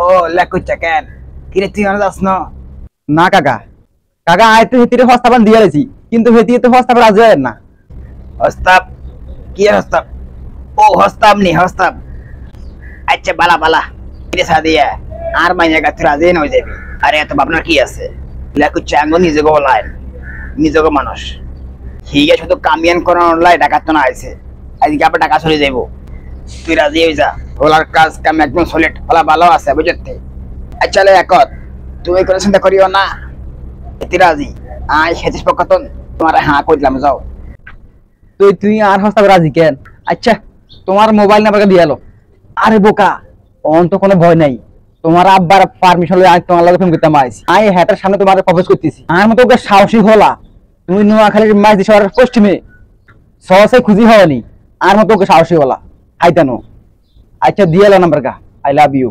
ও লেকুচ্চা কেন কিরে তুই আমার যাস না? না কাকা, কাকা আয় তো হেতিরে হস্তাবান দিয়ে গেছি, কিন্তু হেতিয়ে তো হস্তাব রাজি হয় না। হস্তাব? কি হস্তাব? ও হস্তাব নি হস্তাব। আচ্ছা বালা বালা কিরে সাদিয়া আর মাইনে কাছে রাজি নই যাবি। আরে এত ভাবনার কি আছে? লেকুচ্চা আঙ্গ নিজেকে বলায় নিজেকে মানুষ হিগে শুধু কামিয়ান করার লাই টাকা তো না আইছে। আজকে আবার টাকা চলে যাইব, তুই রাজি হয়ে যা। হোলার কাজ কাম একদম সলিড, হোলা ভালো আছে বুঝতে। আচ্ছা একত তুমি কোনো চিন্তা করিও না, তুই রাজি আয় সেতিস পক্ষতন তোমার হ্যাঁ করে দিলাম যাও। তুই আর হস্তাব রাজি কেন? আচ্ছা তোমার মোবাইল নাম্বারটা দিয়ে এলো। আরে বোকা, অন তো কোনো ভয় নাই। তোমার আব্বার পারমিশন লই আজ তোমার লগে ফোন করতে আইছি। আই হেটার সামনে তোমার প্রপোজ করতেছি। আমার মতো ওকে সাহসী হলা তুমি নোয়াখালীর মাঝ দিশার পশ্চিমে সহসে খুঁজি হওয়ানি। আর মতো ওকে সাহসী হলা আইতানো। আচ্ছা দিয়ে এলো নাম্বার কা। I love you.